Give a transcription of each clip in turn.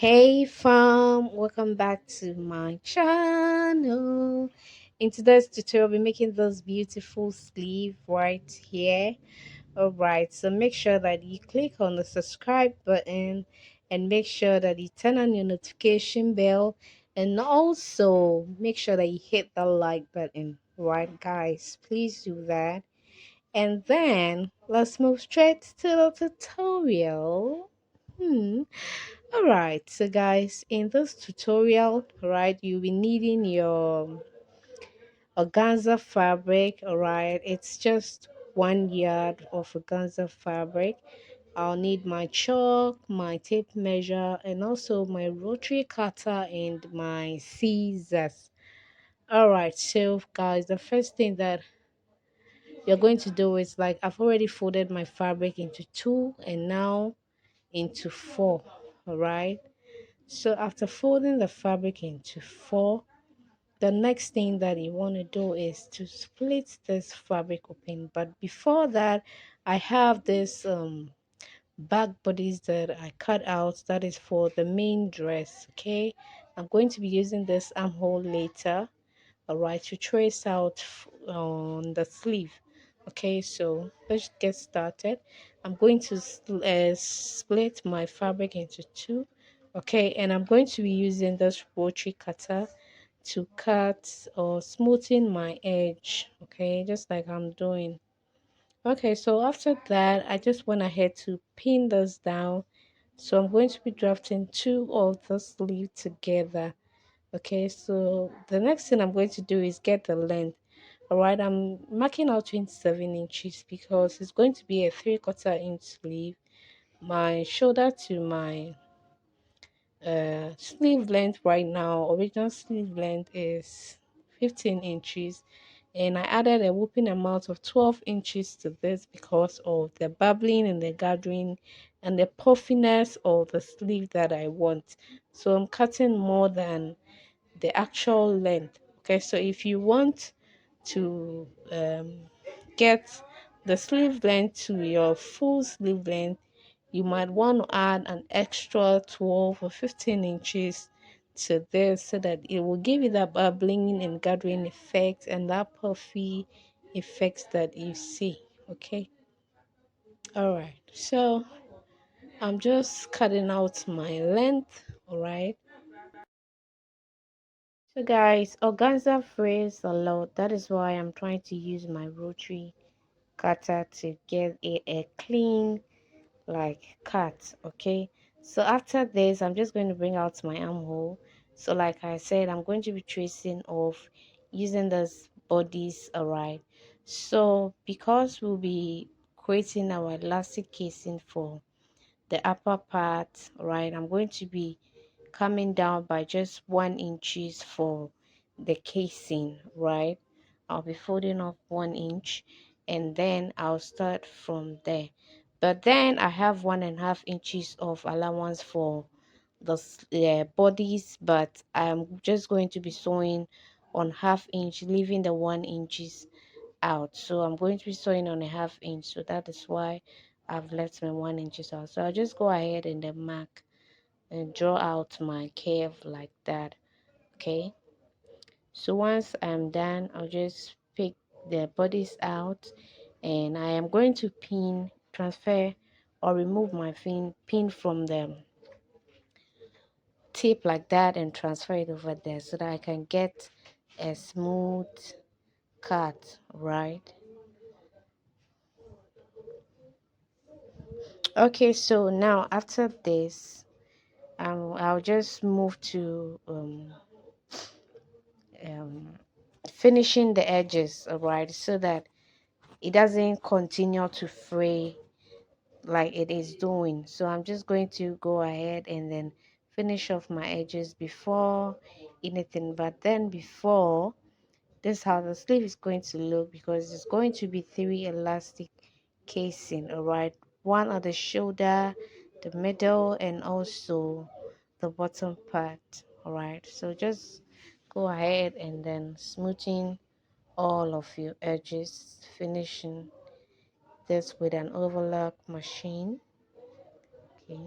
Hey fam, welcome back to my channel. In today's tutorial, we'll be making this beautiful sleeve right here. Alright, so make sure that you click on the subscribe button and make sure that you turn on your notification bell and also make sure that you hit the like button. Right, guys, please do that. And then let's move straight to the tutorial. All right, so guys, in this tutorial, right, you'll be needing your organza fabric. All right, it's just 1 yard of organza fabric. I'll need my chalk, my tape measure, and also my rotary cutter and my scissors. All right, so guys, the first thing that you're going to do is, like, I've already folded my fabric into two and now into four. All right. So after folding the fabric into four, the next thing that you want to do is to split this fabric open. But before that, I have this back bodice that I cut out that is for the main dress. Okay, I'm going to be using this armhole later. All right, to trace out on the sleeve. Okay, so let's get started. I'm going to split my fabric into two. Okay, and I'm going to be using this rotary cutter to cut or smoothen my edge. Okay, just like I'm doing. Okay, so after that, I just went ahead to pin this down. So I'm going to be drafting two of the sleeve together. Okay, so the next thing I'm going to do is get the length. All right, I'm marking out 27 inches because it's going to be a 3/4 inch sleeve. My shoulder to my sleeve length right now, original sleeve length is 15 inches, and I added a whooping amount of 12 inches to this because of the bubbling and the gathering and the puffiness of the sleeve that I want. So I'm cutting more than the actual length. Okay, so if you want to get the sleeve length to your full sleeve length, you might want to add an extra 12 or 15 inches to this so that it will give you that bubbling and gathering effect and that puffy effects that you see. Okay, all right, so I'm just cutting out my length. All right, so guys, organza frays a lot. That is why I'm trying to use my rotary cutter to get a clean like cut. Okay, so after this, I'm just going to bring out my armhole. So like I said, I'm going to be tracing off using this bodice. All right, so because we'll be creating our elastic casing for the upper part, right, I'm going to be coming down by just 1 inches for the casing, right? I'll be folding off 1 inch and then I'll start from there. But then I have 1.5 inches of allowance for the bodies, but I'm just going to be sewing on half inch, leaving the 1 inches out. So I'm going to be sewing on a half inch, so that is why I've left my 1 inches out. So I'll just go ahead and then mark and draw out my curve like that. Okay, so once I'm done, I'll just pick the bodies out and I am going to transfer or remove my pin from the tip like that and transfer it over there so that I can get a smooth cut, right? Okay, so now after this, I'll just move to um, finishing the edges, all right, so that it doesn't continue to fray like it is doing. So I'm just going to go ahead and then finish off my edges before anything. But then before, this is how the sleeve is going to look, because it's going to be three elastic casing. All right, one on the shoulder, the middle, and also the bottom part. All right, so just go ahead and then smoothing all of your edges, finishing this with an overlock machine. Okay,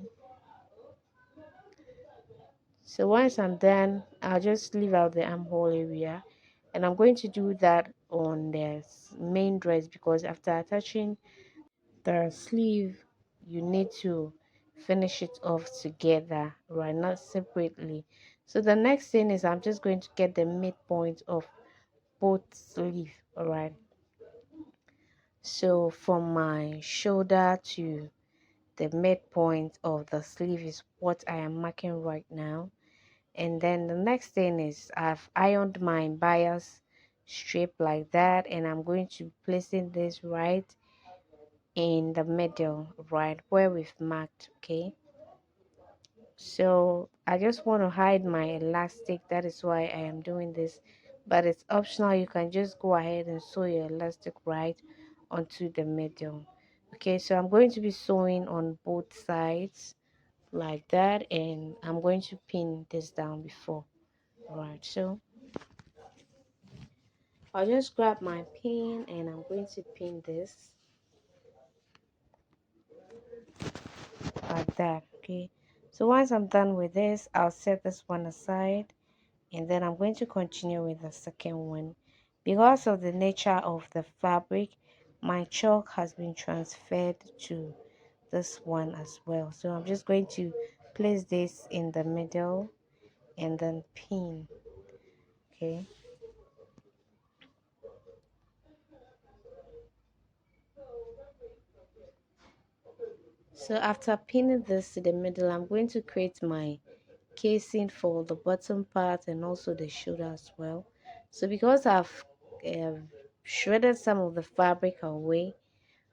So once I'm done, I'll just leave out the armhole area, and I'm going to do that on the main dress, because after attaching the sleeve, you need to finish it off together, right, not separately. So the next thing is I'm just going to get the midpoint of both sleeve. All right, so from my shoulder to the midpoint of the sleeve is what I am marking right now. And then the next thing is I've ironed my bias strip like that, and I'm going to placing this right in the middle, right where we've marked. Okay, so I just want to hide my elastic, that is why I am doing this, but it's optional. You can just go ahead and sew your elastic right onto the middle. Okay, so I'm going to be sewing on both sides like that, and I'm going to pin this down before. Right, so I'll just grab my pin and I'm going to pin this like that. Okay, so once I'm done with this, I'll set this one aside, and then I'm going to continue with the second one. Because of the nature of the fabric, my chalk has been transferred to this one as well. So I'm just going to place this in the middle and then pin. Okay, so after pinning this to the middle, I'm going to create my casing for the bottom part and also the shoulder as well. So because I've uh, shredded some of the fabric away,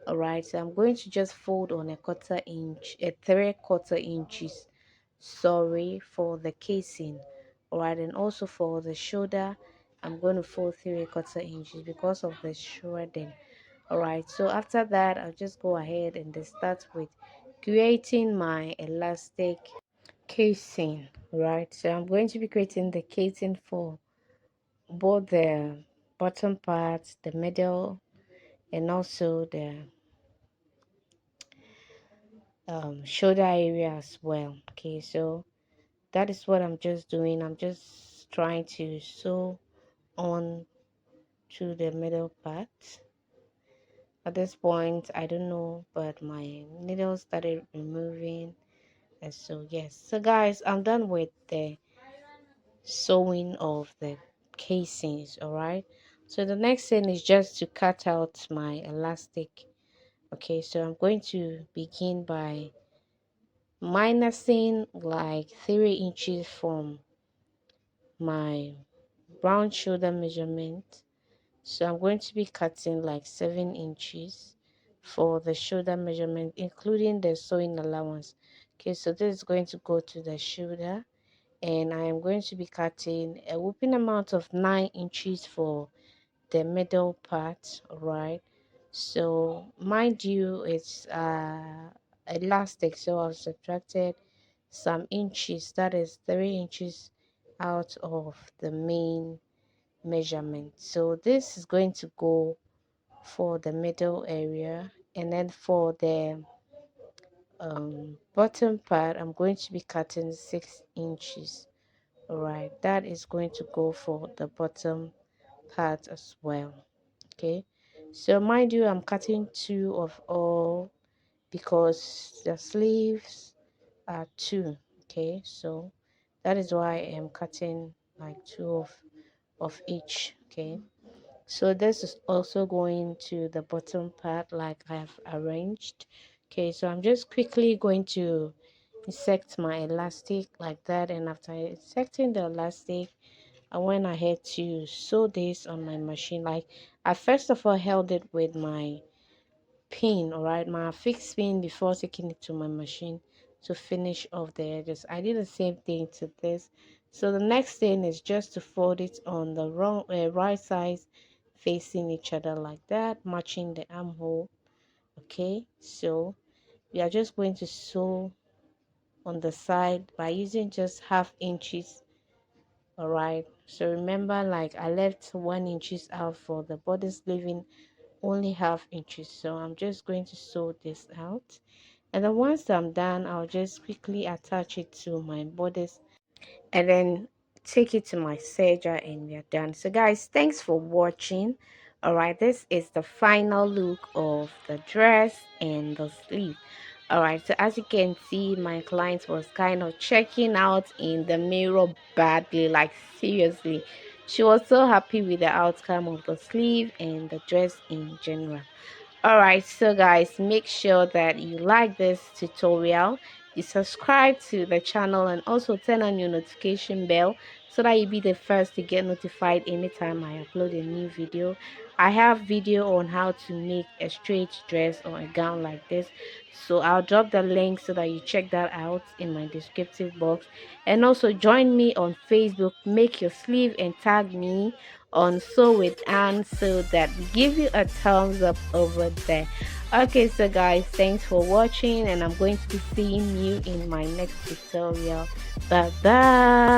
all right, so I'm going to just fold on a quarter inch, a 3/4 inches, sorry, for the casing. All right, and also for the shoulder, I'm going to fold 3/4 inches because of the shredding. All right, so after that, I'll just go ahead and then start with creating my elastic casing. Right, so I'm going to be creating the casing for both the bottom part, the middle, and also the shoulder area as well. Okay, so that is what I'm just doing. I'm just trying to sew on to the middle part. At this point, I don't know, but my needle started removing. And so yes, so guys, I'm done with the sewing of the casings. All right, so the next thing is just to cut out my elastic. Okay, so I'm going to begin by minusing like 3 inches from my round shoulder measurement. So I'm going to be cutting like 7 inches for the shoulder measurement, including the sewing allowance. Okay, so this is going to go to the shoulder, and I am going to be cutting a whooping amount of 9 inches for the middle part. Right, so mind you, it's elastic, so I've subtracted some inches, that is 3 inches out of the main measurement. So this is going to go for the middle area, and then for the bottom part, I'm going to be cutting 6 inches. All right, that is going to go for the bottom part as well. Okay, so mind you, I'm cutting two of all because the sleeves are two. Okay, so that is why I'm cutting like two of each. Okay, so this is also going to the bottom part like I have arranged. Okay, so I'm just quickly going to insert my elastic like that, and after inserting the elastic, I went ahead to sew this on my machine. Like I first of all held it with my pin, all right, my fixed pin, before taking it to my machine to finish off the edges. I did the same thing to this. So the next thing is just to fold it on the right sides facing each other like that, matching the armhole. Okay, so we are just going to sew on the side by using just 1/2 inches. All right, so remember, like I left 1 inches out for the bodice, leaving only 1/2 inches. So I'm just going to sew this out, and then once I'm done, I'll just quickly attach it to my bodice and then take it to my serger and we are done. So guys, thanks for watching. All right, this is the final look of the dress and the sleeve. All right, so as you can see, my client was kind of checking out in the mirror badly, like seriously. She was so happy with the outcome of the sleeve and the dress in general. All right, so guys, make sure that you like this tutorial, you subscribe to the channel, and also turn on your notification bell so that you'll be the first to get notified anytime I upload a new video. I have video on how to make a straight dress or a gown like this, so I'll drop the link so that you check that out in my descriptive box. And also join me on Facebook, make your sleeve, and tag me on Sew with Anne so that we give you a thumbs up over there. Okay, so guys, thanks for watching, and I'm going to be seeing you in my next tutorial. Bye bye.